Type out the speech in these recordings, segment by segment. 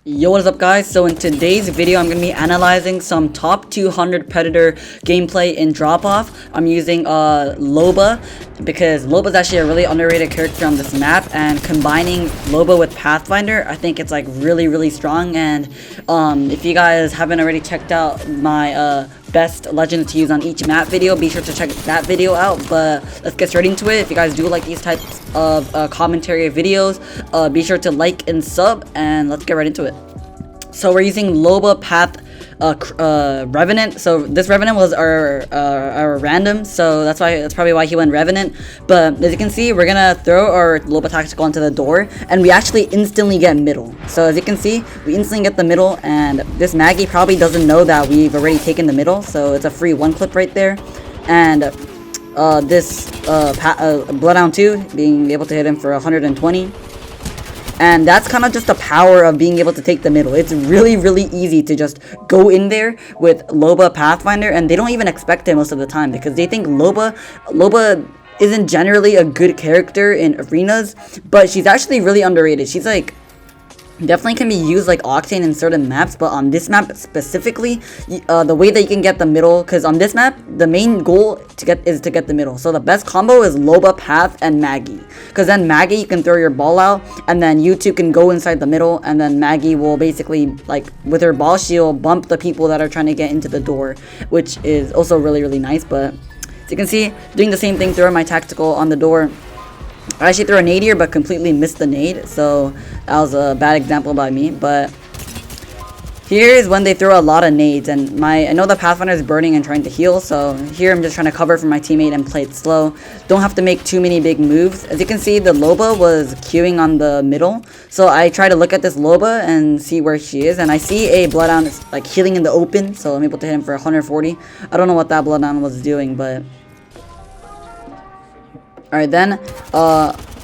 Yo, what is up guys? So in today's video I'm going to be analyzing some top 200 Predator gameplay in drop-off. I'm using Loba because Loba is actually a really underrated character on this map, and combining Loba with Pathfinder, I think it's like really strong. And if you guys haven't already checked out my best legends to use on each map video, be sure to check that video out. But let's get straight into it. If you guys do like these types of commentary videos, be sure to like and sub, and let's get right into it. So we're using Loba Path Revenant. So this Revenant was our random, so that's probably why he went Revenant. But as you can see, we're gonna throw our Loba tactical onto the door, and we actually instantly get middle. So as you can see, we instantly get the middle, and this Maggie probably doesn't know that we've already taken the middle, so it's a free one clip right there. And this Bloodhound 2 being able to hit him for 120. And that's kind of just the power of being able to take the middle. It's really easy to just go in there with Loba Pathfinder, and they don't even expect it most of the time because they think Loba isn't generally a good character in arenas, but she's actually really underrated. She's like definitely can be used like Octane in certain maps, but on this map specifically, the way that you can get the middle, because on this map the main goal is to get the middle. So the best combo is Loba Path and Maggie, because then Maggie, you can throw your ball out, and then you two can go inside the middle, and then Maggie will basically, like with her ball, she'll bump the people that are trying to get into the door, which is also really nice. But as you can see, doing the same thing, throwing my tactical on the door. I actually threw a nade here, but completely missed the nade, so that was a bad example by me. But here is when they throw a lot of nades, and I know the Pathfinder is burning and trying to heal, so here I'm just trying to cover for my teammate and play it slow. Don't have to make too many big moves. As you can see, the Loba was queuing on the middle, so I try to look at this Loba and see where she is, and I see a Bloodhound like healing in the open, so I'm able to hit him for 140. I don't know what that Bloodhound was doing, but alright, then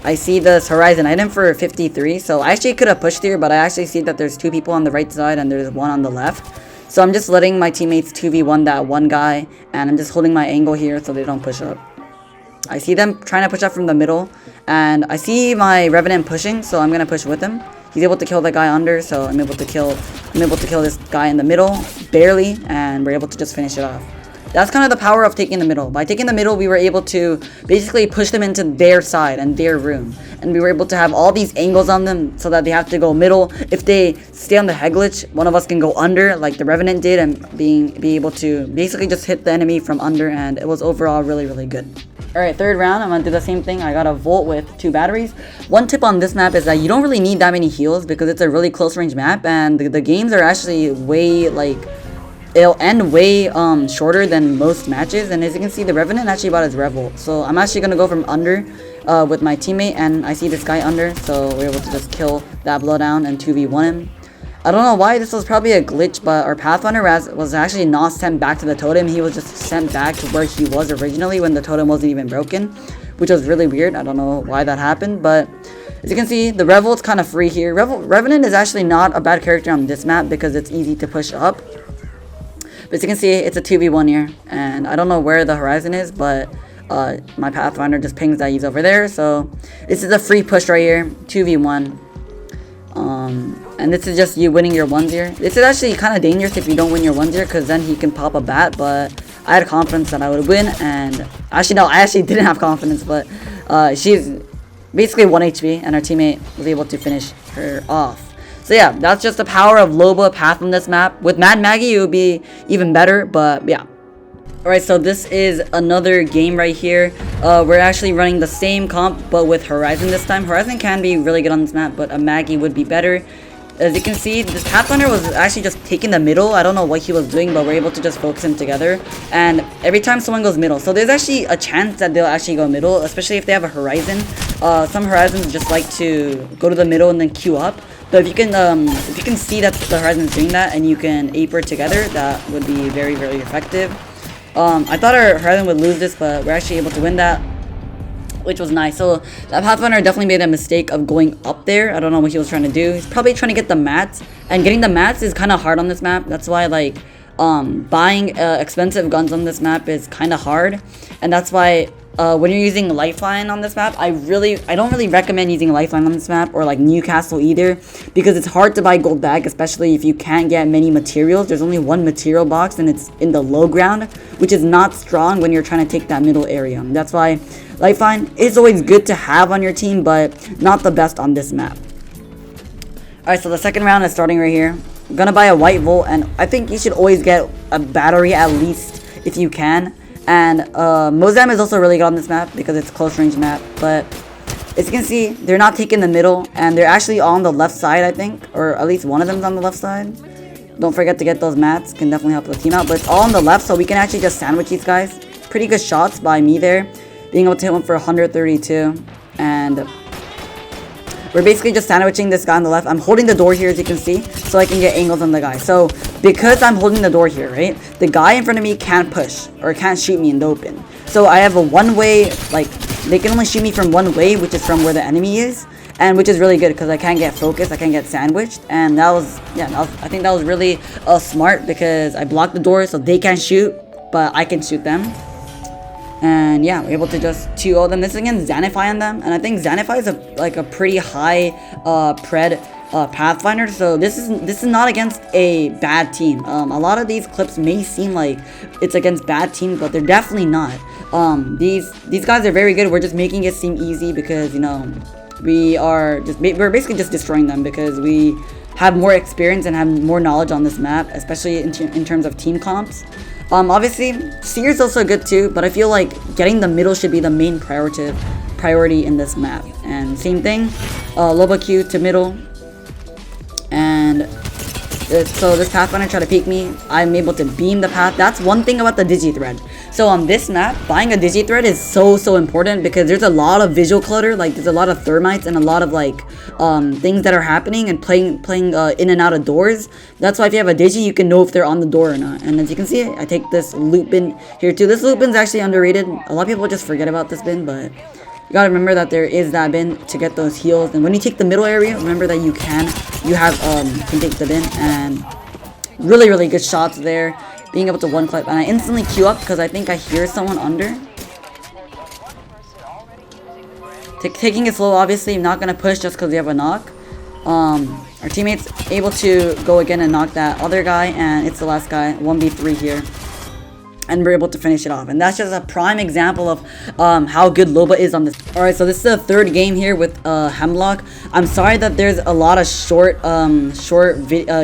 I see this Horizon item for 53, so I actually could have pushed here, but I actually see that there's two people on the right side and there's one on the left. So I'm just letting my teammates 2v1 that one guy, and I'm just holding my angle here so they don't push up. I see them trying to push up from the middle, and I see my Revenant pushing, so I'm gonna push with him. He's able to kill the guy under, so I'm able to kill this guy in the middle, barely, and we're able to just finish it off. That's kind of the power of taking the middle. By taking the middle, we were able to basically push them into their side and their room. And we were able to have all these angles on them so that they have to go middle. If they stay on the head glitch, one of us can go under like the Revenant did, and be able to basically just hit the enemy from under, and it was overall really good. Alright, third round, I'm going to do the same thing. I got a Volt with 2 batteries. One tip on this map is that you don't really need that many heals because it's a really close range map, and the games are actually way it'll end way shorter than most matches. And as you can see, the Revenant actually bought his Revolt, so I'm actually gonna go from under with my teammate, and I see this guy under, so we're able to just kill that Bloodhound and 2v1 him. I don't know why, this was probably a glitch, but our Pathfinder was actually not sent back to the totem. He was just sent back to where he was originally when the totem wasn't even broken, which was really weird. I don't know why that happened, but as you can see, the Revolt's kind of free here. Revenant is actually not a bad character on this map because it's easy to push up. But as you can see, it's a 2v1 here, and I don't know where the Horizon is, but my Pathfinder just pings that he's over there. So this is a free push right here, 2v1. And this is just you winning your ones here. This is actually kind of dangerous if you don't win your ones here, because then he can pop a bat, but I had confidence that I would win, and actually no, I actually didn't have confidence, but she's basically 1 HP, and our teammate was able to finish her off. So yeah, that's just the power of Loba Path on this map. With Mad Maggie, it would be even better, but yeah. Alright, so this is another game right here. We're actually running the same comp, but with Horizon this time. Horizon can be really good on this map, but a Maggie would be better. As you can see, this Pathfinder was actually just taking the middle. I don't know what he was doing, but we're able to just focus him together. And every time someone goes middle, so there's actually a chance that they'll actually go middle, especially if they have a Horizon. Some Horizons just like to go to the middle and then queue up. But if you can see that the Horizon is doing that and you can aper together, that would be very effective. I thought our Horizon would lose this, but we're actually able to win that, which was nice. So that Pathfinder definitely made a mistake of going up there. I don't know what he was trying to do. He's probably trying to get the mats, and getting the mats is kind of hard on this map. That's why buying expensive guns on this map is kind of hard, and that's why when you're using lifeline on this map, I don't really recommend using lifeline on this map, or like Newcastle either, because it's hard to buy gold bag, especially if you can't get many materials. There's only one material box and it's in the low ground, which is not strong when you're trying to take that middle area. That's why lifeline is always good to have on your team, but not the best on this map. Alright, so the second round is starting right here. I'm gonna buy a white volt, and I think you should always get a battery at least if you can. And Mozam is also really good on this map because it's a close range map. But as you can see, they're not taking the middle, and they're actually on the left side, I think, or at least one of them's on the left side. Don't forget to get those mats, can definitely help the team out. But it's all on the left, so we can actually just sandwich these guys. Pretty good shots by me there, being able to hit one for 132. And we're basically just sandwiching this guy on the left. I'm holding the door here, as you can see, so I can get angles on the guy. So because I'm holding the door here, right, the guy in front of me can't push or can't shoot me in the open. So I have a one-way, like, they can only shoot me from one way, which is from where the enemy is, and which is really good because I can't get focused, I can't get sandwiched. And that was, yeah, I think that was really smart, because I blocked the door so they can't shoot, but I can shoot them. And yeah, we're able to just 2-0 them. This is against Xanify on them, and I think Xanify is a pretty high PRED Pathfinder, so this is not against a bad team. A lot of these clips may seem like it's against bad teams, but they're definitely not. These guys are very good. We're just making it seem easy because, you know, we're basically just destroying them because we have more experience and have more knowledge on this map, especially in terms of team comps. Obviously, Seer is also good too, but I feel like getting the middle should be the main priority in this map. And same thing, Loba Q to middle. And so this Pathfinder tried to peek me. I'm able to beam the path. That's one thing about the Digi-Thread. So on this map, buying a Digi-Thread is so important because there's a lot of visual clutter. Like, there's a lot of thermites and a lot of like things that are happening and playing in and out of doors. That's why if you have a Digi, you can know if they're on the door or not. And as you can see, I take this loot bin here too. This loot bin's actually underrated. A lot of people just forget about this bin, but you gotta remember that there is that bin to get those heals. And when you take the middle area, remember that you can take the bin. And really good shots there. Being able to one clip, and I instantly queue up because I think I hear someone under. Taking it slow, obviously. I'm not gonna push just because we have a knock. Our teammates able to go again and knock that other guy, and it's the last guy, 1v3 here. And we're able to finish it off, and that's just a prime example of how good Loba is on this. All right, so this is the third game here with Hemlock. I'm sorry that there's a lot of short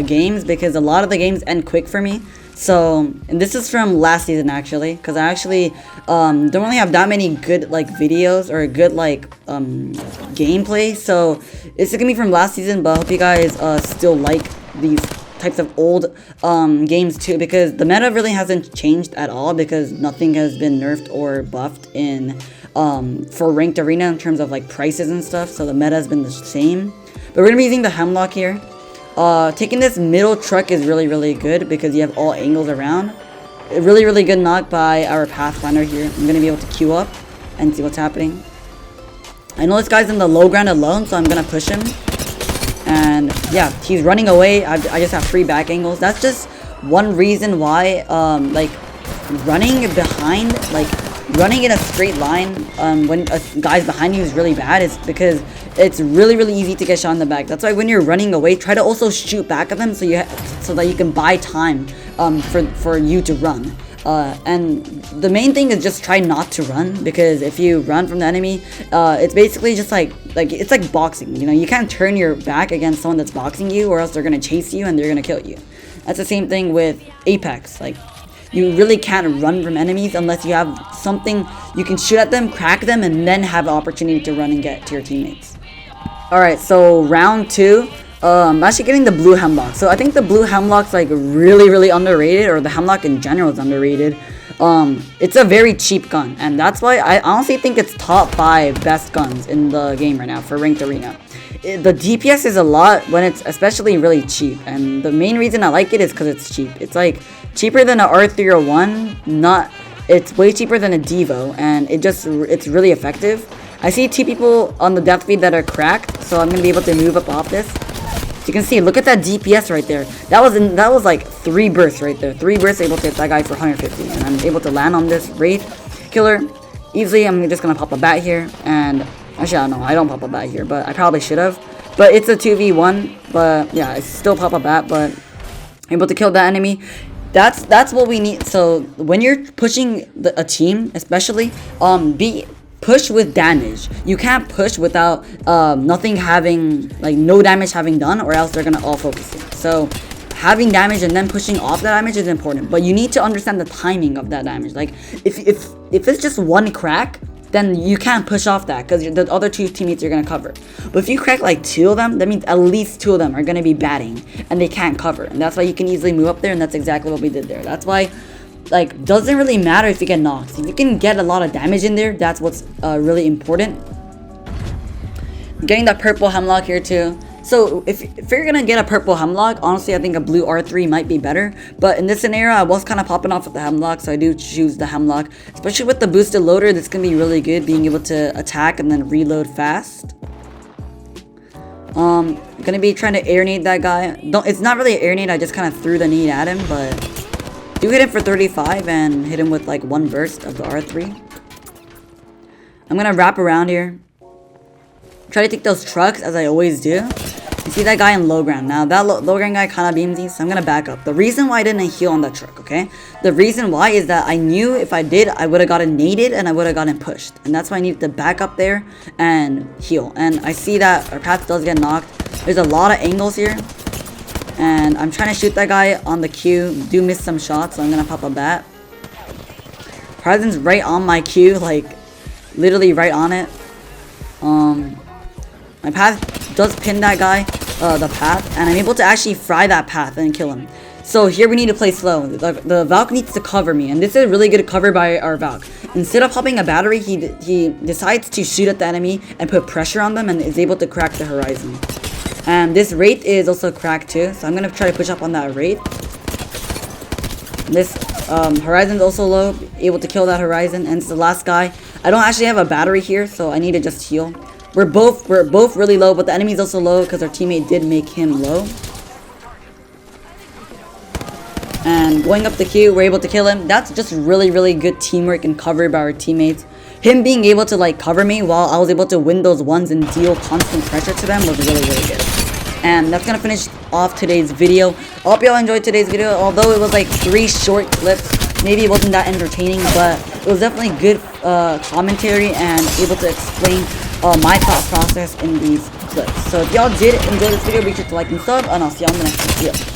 games because a lot of the games end quick for me. So, and this is from last season actually, because I actually don't really have that many good like videos or good like gameplay. So it's gonna be from last season, but I hope you guys still like these types of old games too, because the meta really hasn't changed at all, because nothing has been nerfed or buffed in for ranked arena in terms of like prices and stuff. So the meta has been the same, but we're gonna be using the Hemlock here. Taking this middle truck is really good because you have all angles around. A really good knock by our Pathfinder here. I'm gonna be able to queue up and see what's happening. I know this guy's in the low ground alone, so I'm gonna push him. And yeah, he's running away. I just have 3 back angles. That's just one reason why like running behind, like running in a straight line when a guy's behind you is really bad. It's because it's really easy to get shot in the back. That's why when you're running away, try to also shoot back at them so that you can buy time for you to run. And the main thing is just try not to run, because if you run from the enemy, it's basically just like it's like boxing. You know, you can't turn your back against someone that's boxing you, or else they're gonna chase you and they're gonna kill you. That's the same thing with Apex. Like, you really can't run from enemies unless you have something you can shoot at them, crack them, and then have an opportunity to run and get to your teammates. Alright, so round 2. I'm actually getting the blue Hemlock. So I think the blue Hemlock's like really underrated, or the Hemlock in general is underrated. It's a very cheap gun, and that's why I honestly think it's top 5 best guns in the game right now for ranked arena. The DPS is a lot when it's especially really cheap, and the main reason I like it is because it's cheap. It's like cheaper than an R301, it's way cheaper than a Devo, and it's really effective. I see 2 people on the death feed that are cracked, so I'm gonna be able to move up off this. So you can see, look at that DPS right there. That was like 3 bursts right there. 3 bursts able to hit that guy for 150, and I'm able to land on this Wraith Killer. easily I'm just gonna pop a bat here, and actually I don't know, I don't pop a bat here, but I probably should have. But it's a 2v1, but yeah, I still pop a bat, but able to kill that enemy. That's what we need. So when you're pushing a team, especially, be push with damage. You can't push without nothing having, like, no damage having done, or else they're gonna all focus it. So having damage and then pushing off the damage is important, but you need to understand the timing of that damage. Like if it's just one crack, then you can't push off that because the other two teammates are gonna cover. But if you crack like 2 of them, that means at least 2 of them are gonna be batting and they can't cover, and that's why you can easily move up there, and that's exactly what we did there. That's why, like, doesn't really matter if you get knocks. If you can get a lot of damage in there, that's what's really important. Getting that purple hemlock here too. So if you're gonna get a purple hemlock, honestly I think a blue R3 might be better, but in this scenario I was kind of popping off with the hemlock, so I do choose the hemlock. Especially with the boosted loader, this can be really good, being able to attack and then reload fast. Gonna be trying to air nade that guy. It's not really an air nade, I just kind of threw the nade at him, but do hit him for 35 and hit him with like 1 burst of the R3. I'm gonna wrap around here, try to take those trucks as I always do. You see that guy in low ground. Now that low ground guy kind of beams me, so I'm gonna back up. The reason why I didn't heal on that truck, okay? The reason why is that I knew if I did, I would have gotten naded and I would have gotten pushed, and that's why I needed to back up there and heal. And I see that our path does get knocked. There's a lot of angles here, and I'm trying to shoot that guy on the queue. Do miss some shots, so I'm gonna pop a bat. Horizon's right on my queue, like literally right on it. My path does pin that guy, the path, and I'm able to actually fry that path and kill him. So here we need to play slow. The Valk needs to cover me, and this is a really good cover by our Valk. Instead of popping a battery, he decides to shoot at the enemy and put pressure on them, and is able to crack the Horizon. And this Wraith is also cracked too, so I'm gonna try to push up on that Wraith. This Horizon's also low, able to kill that Horizon, and it's the last guy. I don't actually have a battery here, so I need to just heal. We're both really low, but the enemy's also low because our teammate did make him low. And going up the queue, we're able to kill him. That's just really good teamwork and cover by our teammates. Him being able to like cover me while I was able to win those ones and deal constant pressure to them was really good. And that's gonna finish off today's video. I hope y'all enjoyed today's video, although it was like 3 short clips. Maybe it wasn't that entertaining, but it was definitely good commentary and able to explain my thought process in these clips. So if y'all did enjoy this video, be sure to like and sub, and I'll see y'all in the next video.